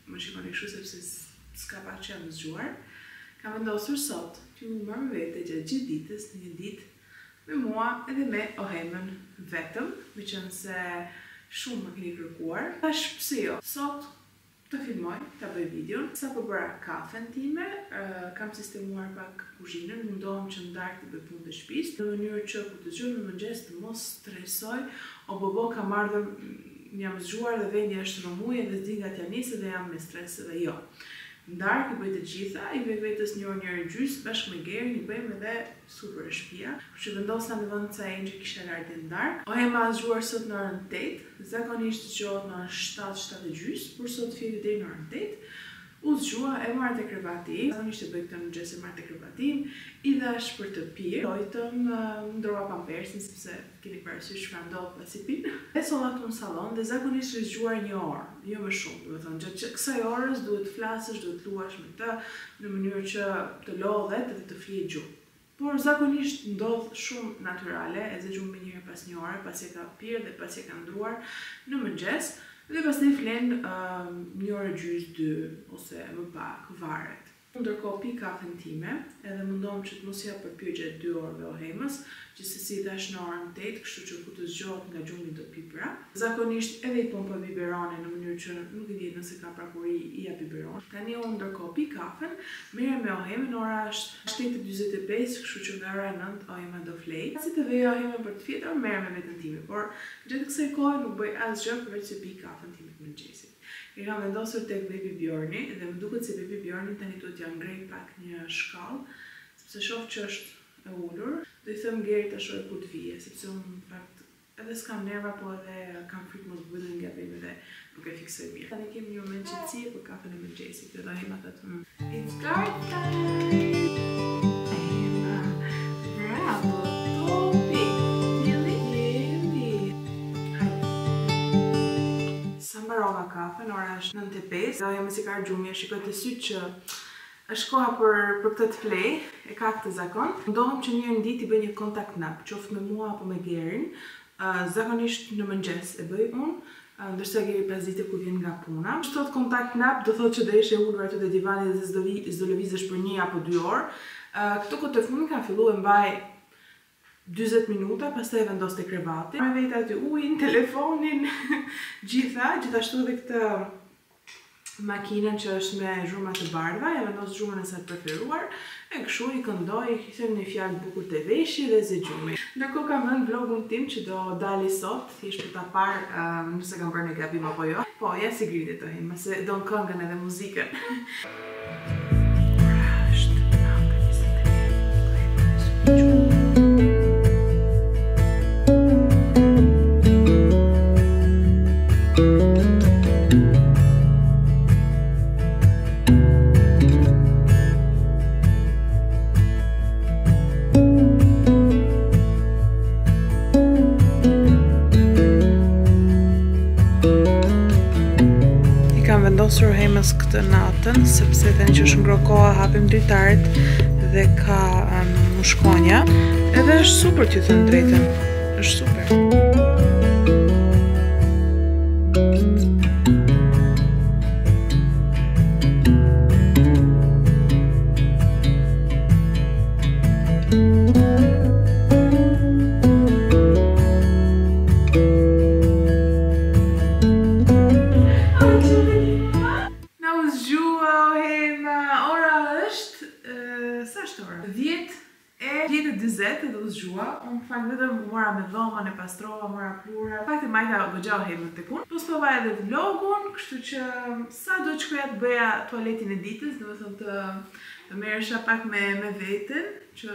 më shikoni kështu sepse s'ka pak që jam zgjuar. Kam vendosur sot që u marr me vete gjatë gjithë ditës, një ditë me mua edhe me Ohemën vetëm, me qenë se shumë më keni kërkuar. Tash pse jo? Sot të filmoj, të bëj videon. Sa po bëra kafen time, kam sistemuar pak kuzhinën, mundohem që ndarë të bëj punë të shtëpisë, në mënyrë që kur të zgjohem në mëngjes të mos stresoj, o bobo kam ardhur, jam zgjuar dhe vendi është rrëmuje dhe s'di nga t'ja nisë dhe jam me stres dhe jo. Ndarë i bëj të gjitha, i bëj vetës një orë një orë gjysmë, bashkë me Gerin, i bëjmë edhe super shtëpia, që vendosa në vend ca që kisha lartë ndarë. Ohema zgjuar sot në orën 8, zakonisht zgjohet në orën 7:30, por sot filloi deri në orën 8. U zgjua, e marrë te krevati, zakonisht e bëj këtë në mëngjes e marrë te krevatin, i dhash për të pirë, lojtëm, ndrova pampersin sepse keni parasysh çfarë ndodh pasi pin. E sollatu në sallon dhe zakonisht është zgjuar një orë, jo më shumë, do të thonë gjatë kësaj orës duhet të flasësh, duhet të luash me të në mënyrë që të lodhet dhe të flihet gjuhë. Por zakonisht ndodh shumë natyrale, e zgjuar më njëherë pas një ore, pasi ka pirë dhe pasi ka ndruar në mëngjes. Dhe pastaj flen një orë gjysmë 2 ose më pak, varet. Ndërkohë pi kafen time, edhe mundohem që të mos jap përpyetje gjatë 2 orëve Ohemës, që si thash në orën 8, kështu që kur të zgjohet nga gjumi do pi pra. Zakonisht edhe i pompa biberone në mënyrë që nuk e di nëse ka prakuri i jap biberon. Tani unë ndërkohë pi kafen, merrem me Ohemën, ora është 8:45, kështu që nga ora 9 Ohema do flej. Si të vej Ohemën për të fjetur, merrem me veten time, por gjatë kësaj kohe nuk bëj asgjë përveç se pi kafen time të mëngjesit. E kam vendosur tek Baby Bjorni dhe më duket se Baby Bjorni tani duhet t'ja ngrej pak një shkallë, sepse shoh që është e ulur. Do i them Gerit ta shohë ku të vije, sepse unë në fakt edhe s'kam nerva, po edhe kam frikë mos bëjë nga bebe dhe nuk e fiksoj mirë. Tani kemi një moment qetësie për kafen e mëngjesit, dhe Ohema thotë, "It's garden time." Ohema, bravo, topi. Mbarova kafen, ora është 9:05, dhe Ohema si ka gjumi, shikoj të syt që është koha për këtë të flej, e ka këtë zakon. Mundohem që një herë në ditë i bëj një kontakt nap, qoftë me mua apo me Gerin. Zakonisht në mëngjes e bëj unë, ndërsa Geri pas dite kur vjen nga puna. Çdo kontakt nap do thotë që do ishe ulur aty te divani dhe s'do lëvizësh për 1 apo 2 orë. Këto kohë të fundit kam filluar mbaj 20 minuta, pastaj e vendos te krevati. Me vetë aty ujin, telefonin, gjithashtu edhe këtë makinën që është me zhurma të bardha, ja vendos zhurmën e saj të preferuar, e kështu i këndoj, i them një fjalë bukur të veshit dhe zgjumi. Ndërkohë kam vënë vlogun tim që do dali sot, thjesht për ta parë nëse kam bërë një gabim apo jo. Po, ja si gritet Ohema, se don këngën edhe muzikën. Vendosur Ohemës këtë natën, sepse tani që është ngro koha, hapim dritaret dhe ka mushkonja, edhe është super t'ju thënë drejtën, është super. Dhe u zgjua, unë fakt vetëm mora me dhomën, e pastrova, mora plura. Fakt e majta goxha Ohemën tek unë. Postova edhe vlogun, kështu që sa do të shkoja të bëja tualetin e ditës, domethënë të merresha pak me veten, që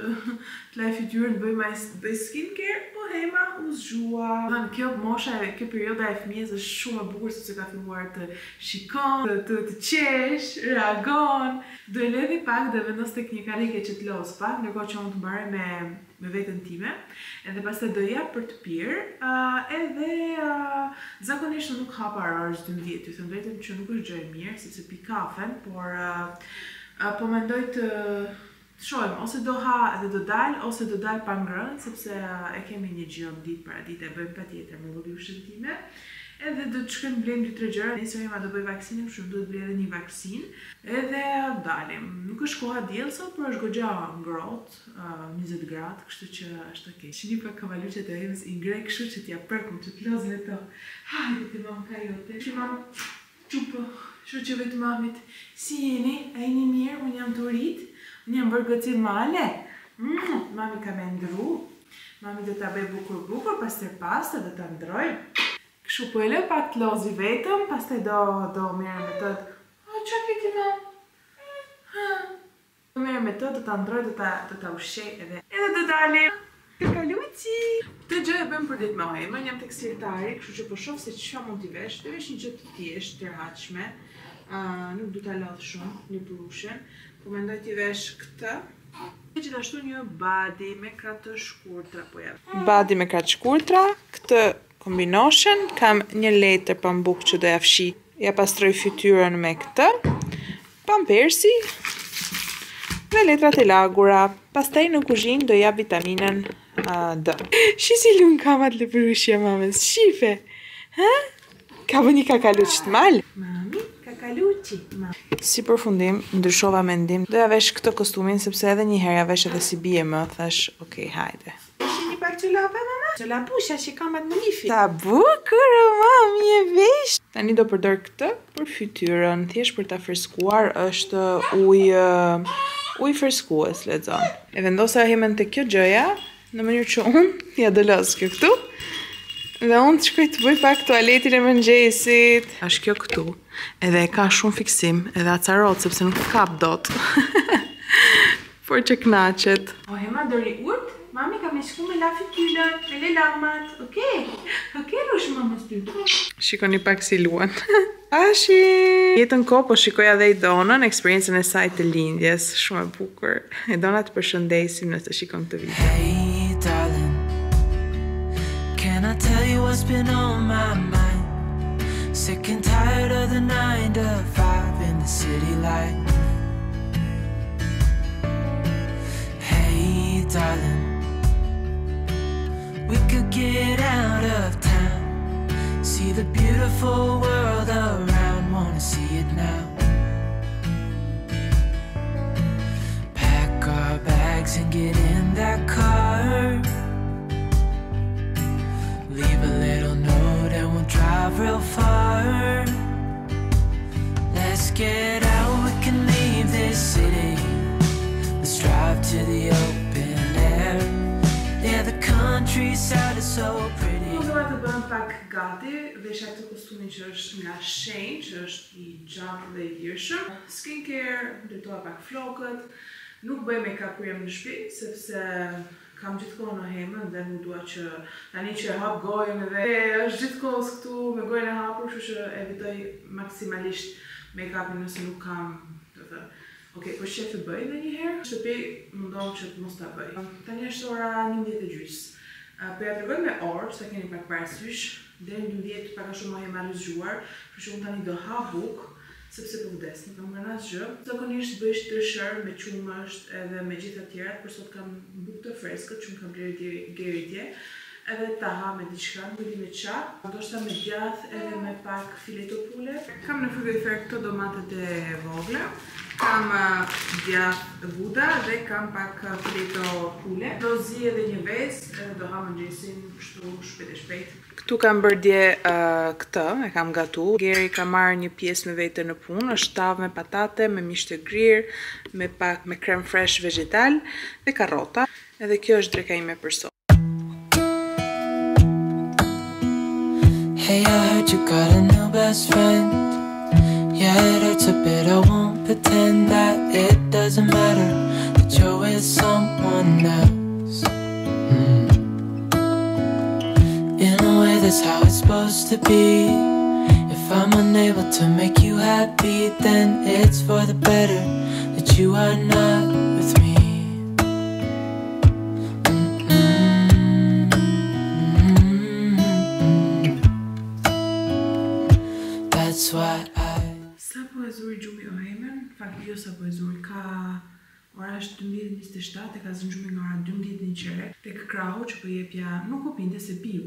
të laj fytyrën të bëj skincare, Ohema u zgjua. Kjo mosha, kjo perioda e fëmijës është shumë e bukur sepse ka filluar të shikon, të qesh, reagon. Do e lëvi pak dhe vendos tek një karike që të los pak, ndërkohë që unë të mbaroj me veten time, edhe pastaj do jap për të pirë, edhe zakonisht nuk hapa orës 12, ju them vetëm që nuk është gjë e mirë, sepse pi kafen, por po mendoj të shohim, ose do ha dhe do dal, ose do dal pa ngrënë, sepse e kemi një gjë ditë para dite, e bëjmë patjetër me lloj ushqime. Edhe do të shkojmë blejmë 2-3 gjëra. Nesër Hema do bëj vaksinë, kështu do të blej edhe një vaksinë. Edhe dalim. Nuk është koha diell sot, por është goxha ngrohtë, 20 gradë, kështu që është okay. Shihni pak kavaluçet e Hemës i ngrej kështu që t'ja përkum të plozën e to. Hajde të mam kajote. Shi mam çupë, shoqëve të mamit. Si jeni? A jeni mirë? Unë jam të rrit. Unë jam bërë gocë male. Mami ka me ndru. Mami do t'a bëj bukur, pastër do t'a ndroj. Kështu po e lë pak të lozi vetëm, pastaj do merrem me të. O, ç'a ke ti mam? Do merrem me të, do t'a ndroj, do t'a ushqej edhe do dalim. Kakaluçi! Këtë gjë e bëm për ditë me Hemën, jam tekstiltari, kështu që po shoh se çfarë mund t'i vesh. Të vesh një gjë të thjeshtë, të rehatshme. Nuk du t'a lodh shumë, një prushën. Po mendoj t'i vesh këtë. Gjithashtu një badi me kratë të shkurtra po jap. Badi me kratë shkurtra, këtë kombinoshën, kam një letër pambuk që do ja fshi. Ja pastroj fytyrën me këtë. Pampersi dhe letrat e lagura. Pastaj në kuzhinë do jap vitaminën D. Shi si lun kamat le përushja mamës, shife. Ka vë një kakaluç të mal. Mami, kakaluçi. Si përfundim, ndryshova mendim. Doja vesh këtë kostumin, sepse edhe një herë ja vesh edhe si bie më, thash, okay, hajde. Shini pak çelapa, mama? Çelapusha që kamat më lifi. Sa bukur, mami, e vesh. Tani do përdor këtë për fytyrën, thjesht për ta freskuar, është ujë freskues, lexon. E vendosa Hemën te kjo gjëja, në mënyrë që unë ja dëlos këtu. Dhe unë të shkoj të bëj pak tualetin e mëngjesit. Ashtë kjo këtu. Edhe e ka shumë fiksim, edhe acarot, sepse nuk kap dot. Por që knaqet. O, Hema, dori urt? Mami ka me shku me la fytyrën, me le lamat, okej? Okej, rush mamës ty. Shikoni pak si luan. Ashi! Jetën ko, po shikoja dhe i Donën, eksperiencën e saj të lindjes. Shumë e bukur. E Dona të përshëndesim nëse shikon këtë video. Hey, darling, can I tell you what's been on my mind? Sick and tired of the 9 to 5 in the city life. Hey, darling, we could get out of town, see the beautiful world around, wanna see it now. Pack our bags and get in that car, leave a little note and we'll drive real far. Let's get out, we can leave this city, let's drive to the open air. Yeah, the countryside is so pretty. Nuk do të bëm pak gati, vesha këtë kostumin që është nga shenjë, që është i gjatë dhe i lirshëm. Skincare, ndërtoa pak flokët. Nuk bëj make-up kur jam në shtëpi, sepse kam gjithkohë në Hemën dhe nuk dua që tani që e hap gojën edhe është gjithkohës këtu me gojën e hapur, kështu që evitoj maksimalisht make-upin nëse nuk kam të thënë. Okej, po shef të bëj dhe njëherë, shtëpi mundohem që të mos ta bëj. Tani është ora 11:30. Po ja tregoj me orë, sa keni pak parasysh, deri në 11 pak a shumë ma Hema rrëzgjuar, kështu që unë tani do ha bukë, sepse po vdes, nuk kam bërë asgjë. Zakonisht bëj tërshër me qumësht edhe me gjitha tjerat, por sot kam bukë të freskët që më kam blerë dje, edhe ta ha me diçka, nuk di me qa, ndoshta me djath edhe me pak fileto pule. Kam në frigorifer këto domatet e vogla, kam djath buda dhe kam pak fileto pule. Do zi edhe një vezë, edhe do ha mëngjesin kështu shpejt e shpejt. Këtu kam bërë dje këtë, e kam gatu. Geri ka marrë një pjesë me vete në punë, është tavë me patate, me mish të grirë, me krem fresh vegetal dhe karrota. Edhe kjo është dreka ime për sot. Hey, I heard you got a new best friend. Yeah, it hurts a bit, I won't pretend that it doesn't matter, that you're with someone else. In a way that's how it's supposed to be. If I'm unable to make you happy, then it's for the better that you are not with me. That's why I... Sa po e zuri gjumi o Hemën, fakt jo sa po e zuri, ka Ora është 12:27 e ka zënë gjumi nga ora 12:01 tek krahu që po jepja nuk u pinte se piu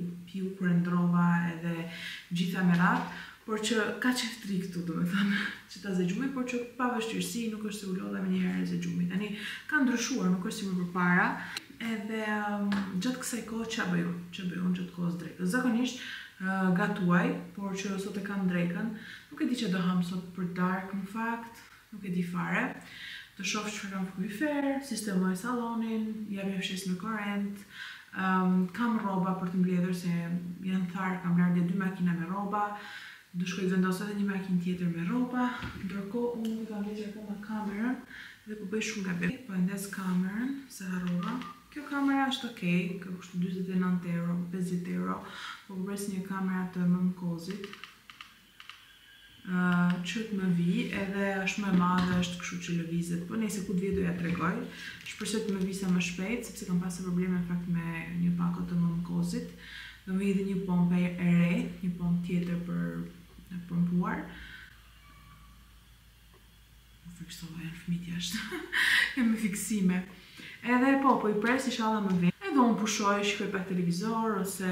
kur e ndrova edhe gjitha me radhë, por që ka qeftri këtu, domethënë, që ta zë gjumi, por që pa vështirësi, nuk është se u lodha me njëherë zë gjumi. Tani ka ndryshuar, nuk është si më përpara, edhe gjatë kësaj kohë ç'a bëj unë gjatë kohës drekës. Zakonisht gatuaj, por që sot e kam drekën, nuk e di që do ham sot për darkë në fakt, nuk e di fare. Të shoh çfarë kam fryfer, sistemoj sallonin, jap fshes me korrent, kam rroba për të mbledhur se janë tharë, kam larë 2 makina me rroba. Do shkoj të vendos edhe një makinë tjetër me rroba, ndërkohë unë nuk kam vënë akoma kamerën dhe po bëj shumë gabim. Po ndes kamerën, se harrova. Kjo kamera është okay, kjo koston 49 euro, 50 euro, po pres një kamera të Momkozit. Që të më vi, edhe është më e madhe, është kështu që lëvizet, po nëse ku të vjen do ja tregoj. Shpresoj të më visa më shpejt, sepse kam pasur probleme në fakt me një pakot të Momkozit. Do më vi një pompë e re, një pompë tjetër për pompuar. Më fiksova janë fëmijët jashtë. Jam me fiksime. Edhe po i pres inshallah më vjen. Edhe unë pushoj, shikoj pak televizor, ose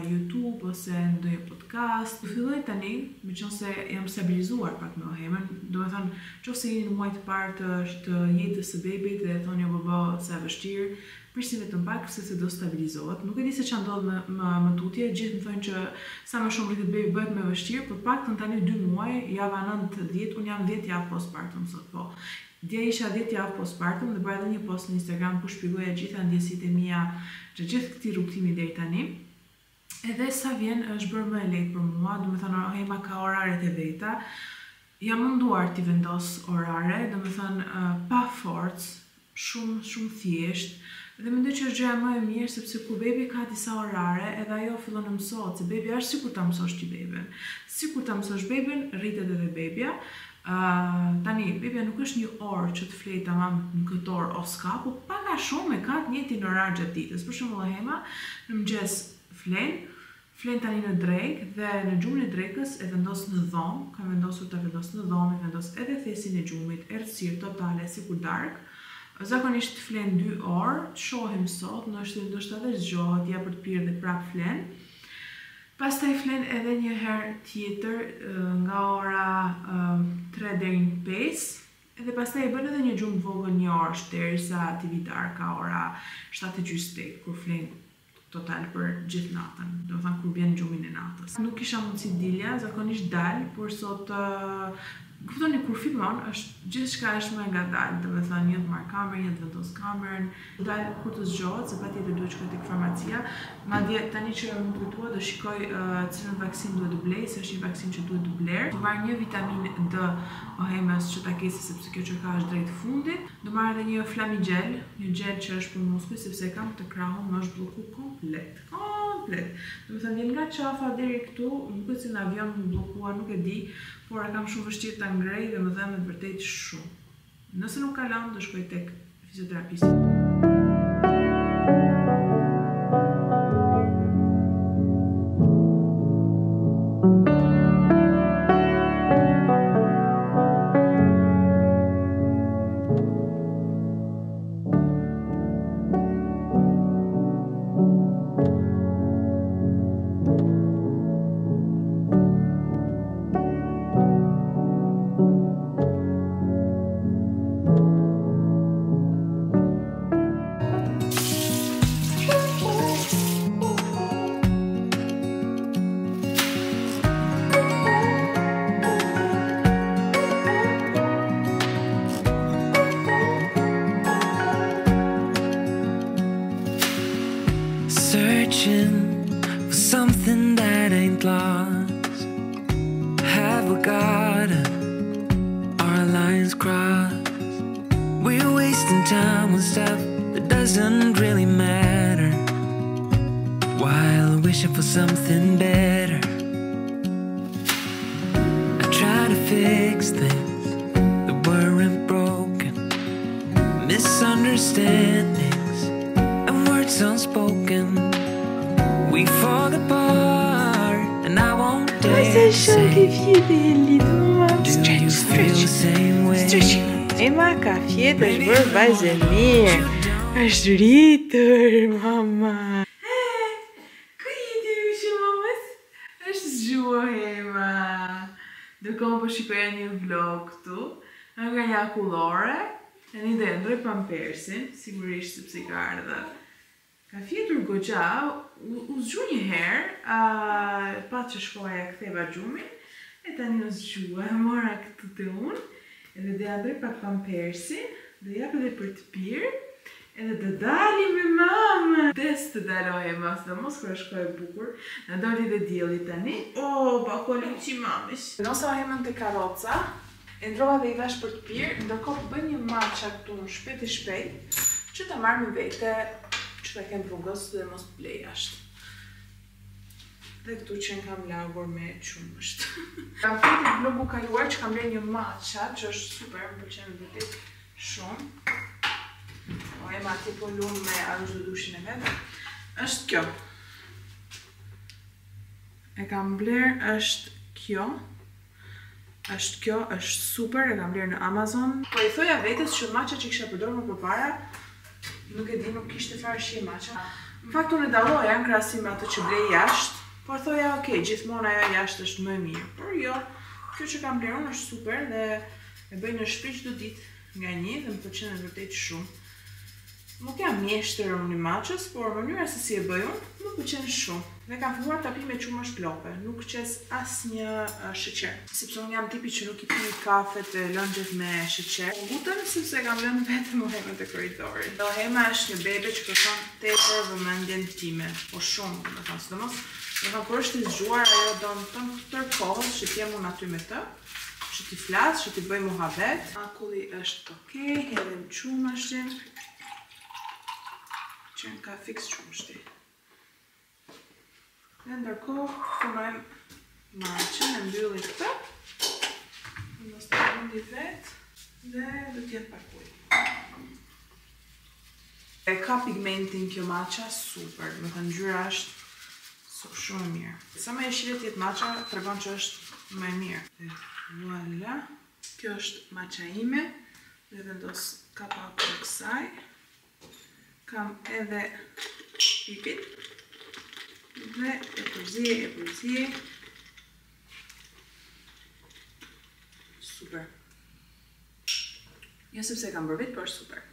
YouTube, ose ndonjë podcast. Filloj tani, meqense jam stabilizuar pak me ohemën, domethënë, nëse jeni në muaj të parë të jetës së bebit dhe thoni baba sa e vështirë, prisni vetëm pak se do stabilizohet. Nuk e di se ç'a ndodh më tutje, gjithë më thonë që sa më shumë rritet bebi bëhet më vështirë, por paktën tani 2 muaj, java 9-10, unë jam 10 javë postpartum sot, po. Dje isha 10 javë postpartum dhe bëra edhe një post në Instagram ku shpjegoja gjitha ndjesitë e mia që gjithë këtij rrugtimi deri tani. Edhe sa vjen është bërë më e lehtë për mua, domethënë ohema ka oraret e veta. Jam munduar t'i vendos orare, domethënë pa forcë, shumë thjesht. Dhe mendoj që është gjëja më e mirë sepse kur bebi ka disa orare, edhe ajo fillon të mësohet, se bebi është sikur ta mësosh ti bebin. Sikur ta mësosh bebin, rritet edhe bebia. Tani, bebja nuk është një orë që të flej tamam në këtë orë o s'ka, po paka shumë e ka të njëjtin orar gjatë ditës. Për shembull ohema, në mëngjes flen tani në drekë dhe në gjumin e drekës e vendos në dhomë, kam vendosur ta vendos në dhomë, vendos edhe thesin e gjumit, errësirë totale sikur dark. Zakonisht flen 2 orë, të shohim sot, ndoshta edhe zgjohet ja për të pirë dhe prap flen. Pastaj flen edhe një herë tjetër nga ora 3 deri në 5, edhe pastaj e bën edhe një gjumë vogël 1 orë derisa t'i vi darka ora 7:30 kur flen total për gjithë natën, domethënë kur vjen gjumin e natës. Nuk kisha mundësi dilja, zakonisht dal, por sot kuptoni kur filmon është gjithçka është më ngadalë, domethënë një të marr kamerën, një të vendos kamerën, dal kur të zgjohet, se patjetër duhet shkoj tek farmacia. Madje tani që më kujtua do shikoj cilën vaksinë duhet të blej, se është një vaksinë që duhet të bler. Do marr një vitaminë D ohemës që ta kesi sepse kjo që ka është drejt fundit. Do marr edhe një Flamigel, një gel që është për muskuj sepse kam të krahun më është blloku komplet. Domethënë vjen nga qafa deri këtu, nuk është si në avion më bllokua, nuk e di, por e kam shumë vështirë ta ngrej dhe më dhemet vërtet shumë. Nëse nuk kalon, do shkoj tek fizioterapisti. Searching for something that ain't lost. Have we got our lines crossed? We're wasting time on stuff that doesn't really matter, while wishing for something better. I try to fix things that weren't broken, misunderstandings and words unspoken. We fall apart and I won't dare say, do you feel the same way? Ohema ka fjetë është bërë vajzë e mirë. është rritur, mama. Ku jeti që mamës? është zgju Ohema. Dërkohë po shikoja një vlog këtu. Nga një akullore. E një dhe ndroj pampersin, sigurisht sepse ka ardhe. Ka fjetur goxha, u zgju një herë, pa që shkoja ktheva gjumin, e tani u zgjua, mora këtu të unë, edhe dhe ndroj pak pampersin, dhe jap edhe për të pirë, edhe dhe dali me mama. Des të daloj mas, dhe mos kërë shkoj bukur, në doli dhe djeli tani. Pa kolin që mamis. Nëse Ohemën të karoca, e ndrova dhe i vesh për të pirë, ndërkohë bëj një matcha këtu në shpejt, që ta marrë me vete që ta kem rrugës dhe mos blej jashtë. Dhe këtu që në kam lagur me qumësht. Kam fejtë në vlogu kaluar që kam blej një matcha, që është super, më pëlqen vërtet shumë. Ohema ati po lumë me arroz dhe dushin e vetë. është kjo. E kam bler, është kjo. është super, e kam bler në Amazon. Po i thoja vetes që matcha që kisha përdorur më përpara, nuk e di, nuk kishte fare shi matcha. Në fakt unë e dalloja në krahasim me atë që blej jashtë, por thoja, ok, gjithmonë ajo jashtë është më e mirë. Por jo, kjo që kam bler unë është super dhe e bëj në shtëpi çdo ditë nga një dhe më pëlqen vërtet shumë. Nuk jam mjeshtër unë i matchës, por mënyra se si e bëj unë, më pëlqen shumë. Dhe kam filluar ta pi me qumësht plope, nuk qes asnjë sheqer. Sepse unë jam tipi që nuk i pi kafet e lëngjet me sheqer. Gutën sepse kam lënë vetëm Ohemën te korridori. Ohema është një bebe që kërkon tepër vëmendjen time, po shumë, do të thënë, sidomos kur është i zgjuar, ajo do të tërë kohës që t'jem unë aty me të, që t'i flas, që t'i bëj muhabet. Akulli është okej, hedhim qumështin. Që në ka fix qumështi. Dhe ndërkohë, punojmë matchën, e mbylli këtë. Mos të mundi vetë, dhe do t'jetë pak ujë. E ka pigmentin kjo matcha super, me thënë ngjyra është shumë mirë. Sa më e shihet jetë matcha, tregon që është më e mirë. Dhe voilà. Kjo është matcha ime, dhe vendos kapak të kësaj. Kam edhe pipit. Dhe e përzie. Super. Jo sepse kam bërë vetë, por është super.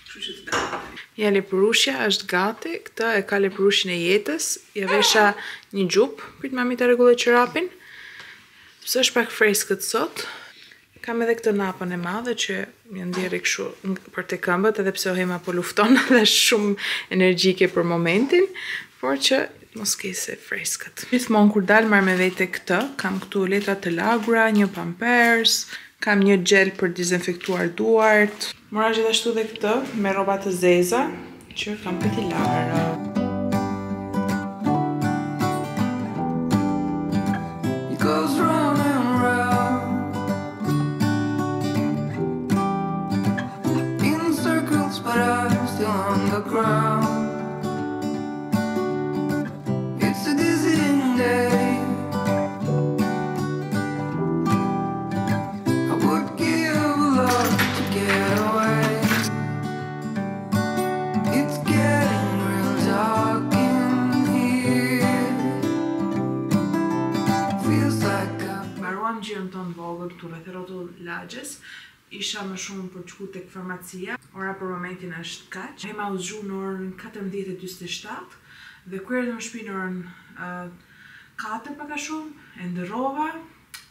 Kështu që të dalë. Ja, lepurushja është gati. Këtë e ka lepurushin e jetës. Ja vesha një gjup për të mami të rregulloj qërapin. Pse është pak freskët sot. Kam edhe këtë napën e madhe që më ndjeri kështu për të këmbët, edhe pse Ohema po lufton dhe është shumë energjike për momentin, por që mos kese freskët. Gjithmonë kur dal marr me vete këtë, kam këtu letra të lagura, një pampers, kam një gel për dezinfektuar duart. Mora gjithashtu dhe këtë me rroba të zeza që kam për t'i larë. Gjirën tonë vogël këtu rreth rrotull lagjes, isha më shumë për të shkuar tek farmacia. Ora për momentin është kaq. Ohema u zgju në orën 14:47 dhe kur erdhëm në shtëpi në orën 4 pak a shumë, e ndërrova,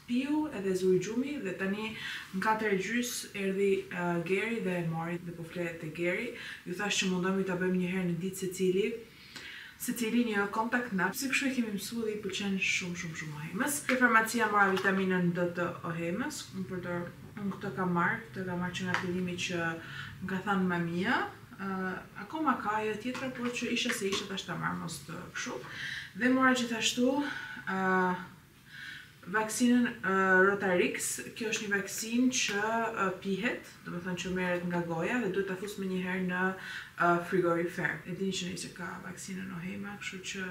piu edhe zuri gjumi dhe tani në 4:30 erdhi Geri dhe e mori dhe po flet te Geri. Ju thash që mundohemi ta bëjmë një herë në ditë secili një kontakt nap, se kështu e kemi mësuar dhe i pëlqen shumë Ohemës. Në farmacia mora vitaminën D të Ohemës, unë këtë kam marrë që nga fillimi që më ka thënë mamia. Akoma ka ajo tjetra, por që isha tash ta marr mos të kështu. Dhe mora gjithashtu vaksinën Rotarix. Kjo është një vaksinë që pihet, do të thënë që merret nga goja dhe duhet ta fus më një herë në frigorifer. E dini që nëse ka vaksinën Ohema, kështu që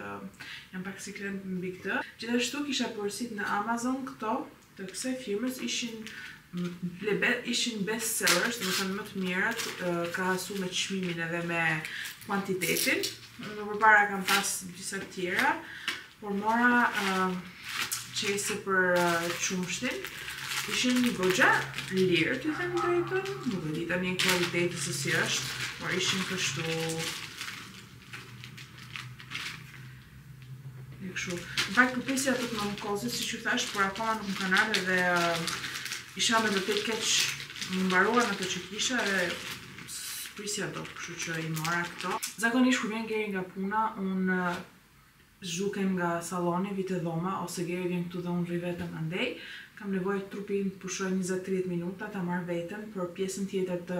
jam pak siklent mbi këtë. Gjithashtu kisha porosit në Amazon këto të kësaj firmës, ishin ishin best sellers, do të thënë më të mirat krahasu me çmimin edhe me kuantitetin. Më përpara kam pas disa tjera, por mora qese për qumshtin. Ishin goxha lirë, të them drejtën, nuk e di tani kualiteti se si është, por ishin kështu kështu. Në fakt përpesja ato të më mëkozit, si që thash, por akoma nuk më kanë ardhur dhe isha me vërtet keq më mbaruan ato që kisha dhe prisja do, kështu që i mora këto. Zakonisht kur vjen Geri nga puna, unë zhdukem nga salloni, vite dhoma, ose Geri vjen këtu dhe unë rri vetëm andej. Kam nevojë trupin të pushoj 20-30 minuta, ta marr veten për pjesën tjetër të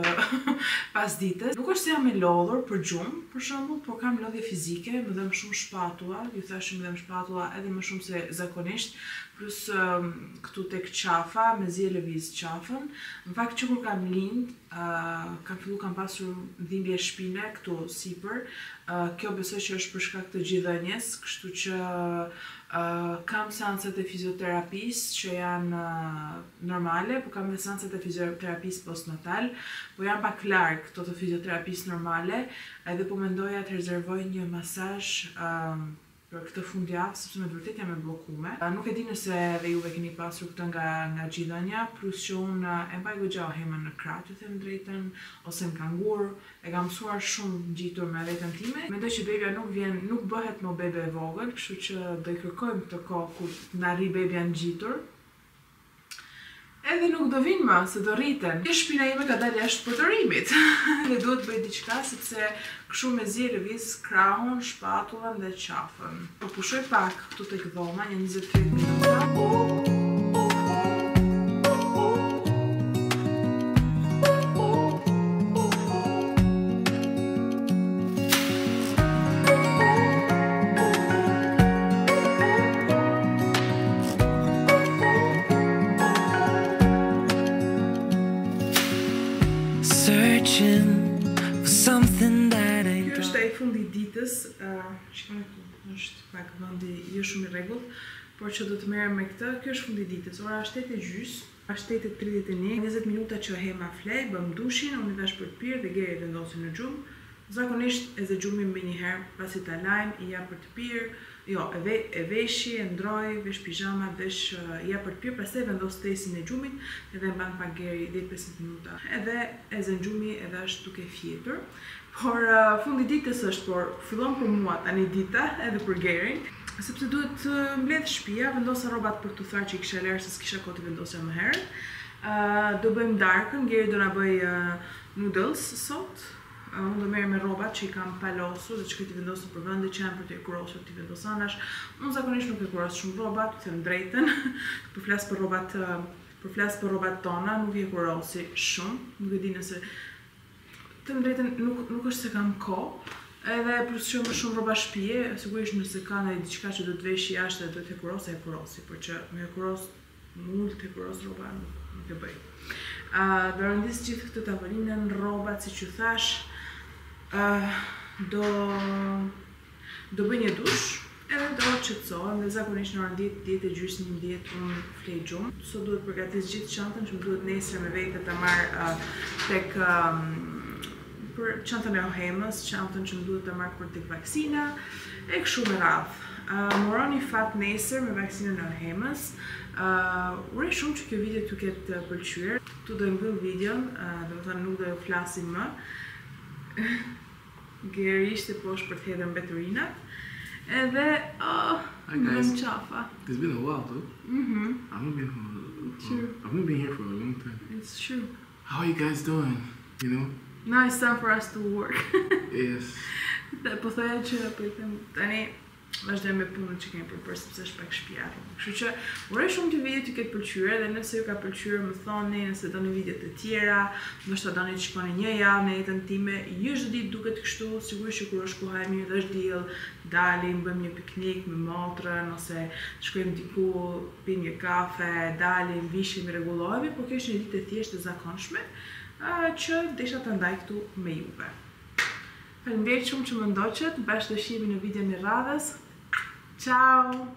pasdites. Nuk është se jam e lodhur për gjumë, për shembull, por kam lodhje fizike, më dhem shumë shpatula, ju thash më dhem shpatula edhe më shumë se zakonisht, plus këtu tek qafa, mezi e lëviz qafën. Në fakt që kur kam lind, kam pasur dhimbje shpine këtu sipër. Kjo besoj që është për shkak të gjithënjes, kështu që kam seancat e fizioterapisë që janë normale, po kam seancat e fizioterapisë postnatal, po janë pak larg këto të fizioterapisë normale, edhe po mendoja të rezervoj një masazh për këtë fundjavë, sepse me vërtet jam e bllokuar. Nuk e di nëse edhe juve keni pasur këtë nga gjithënja, plus që unë e mbaj goxha hemën në krah, të them drejtën, ose në kangur, e kam mësuar shumë ngjitur me veten time. Mendoj që bebja nuk bëhet më bebe e vogël, kështu që do i kërkojmë këtë kohë kur na rri bebja ngjitur. Edhe nuk do vinë më, se do rriten. Shpina ime ka dalë jashtë përdorimit. Dhe duhet të bëj diçka, sepse kështu mezi e lëviz krahun, shpatullën dhe qafën. Po pushoj pak këtu tek dhoma, një 20-30 minuta. Kjo është e fundi ditës, shikoni këtu, është pak vendi jo shumë i rregullt, por që do të merrem me këtë. Kjo është fundi ditës, ora është 8:30, është 8:31, 20 minuta që hema flej, bëm dushin, unë i dash për të pirë dhe Geri vendosi në gjumë. Zakonisht e zë gjumin me njëherë, pasi ta lajm, i jap për të pirë, jo, e veshi, e ndroj, vesh pijama, vesh i jap për të pirë, pastaj vendos tesin e gjumit, edhe mban pak Geri 10-15 minuta. Edhe e zë gjumi edhe është duke fjetur. Por fundi ditës është, por fillon për mua tani dita, edhe për Gerin, sepse duhet të mbledh shtëpia, vendosa rrobat për tu thar që i kisha lërë se s'kisha kohë të vendosja më herët. Do bëjmë darkën, Geri do na bëj noodles sot. Unë do merrem me rrobat që i kam palosur dhe që këti vendosur për vende që janë për të kurosur t'i vendos anash. Unë zakonisht nuk e kuros shumë rrobat, të them drejtën. Për flas për rrobat tona, nuk i kurosi shumë. Nuk e di nëse të them drejtën nuk është se kam kohë. Edhe plus që më shumë rroba shtëpie, sigurisht nëse ka ndonjë diçka që do të vesh jashtë dhe do të kurosi, e kurosi, por që me kuros mult të kuros rroba nuk e bëj. Do rëndis gjithë këtë tavolinën, rrobat, si që thash, do bëj një dush, edhe do qetësohem dhe zakonisht në orën 10:30, 11 unë flej gjumë. Sot duhet përgatis gjithë çantën që më duhet nesër me vete ta marr tek për çantën e ohemës, çantën që më duhet ta marr për tek vaksina, e kështu me radhë. Moroni fat nesër me vaksinën e ohemës. Uroj shumë që kjo video t'ju ketë pëlqyer. Tu do mbyll videon, do të thënë nuk do ju flasim më. Geri ishte poshtë për të hedhur mbeturinat. Edhe Hi guys. Qafa. It's been a while though. I've been here for a long time. It's true. How are you guys doing? You know? Now it's time for us to work. Yes. Po thoya që po i them tani vazhdojmë me punën që kemi përpër, sepse është pak shtëpiake. Kështu që uroj shumë që video t'ju ketë pëlqyer dhe nëse ju ka pëlqyer më thoni, nëse doni video të tjera, ndoshta doni të shikoni një javë në jetën time. Jo çdo ditë duket kështu, sigurisht që kur është koha e mirë dhe është diell, dalim, bëjmë një piknik me motrën ose shkojmë diku, pijmë një kafe, dalim, vishim, rregullohemi, por kjo është një ditë e thjeshtë e zakonshme që desha të ndaj këtu me juve. Faleminderit shumë që më ndoqët, bashkë do shihemi në videon e radhës. Ciao!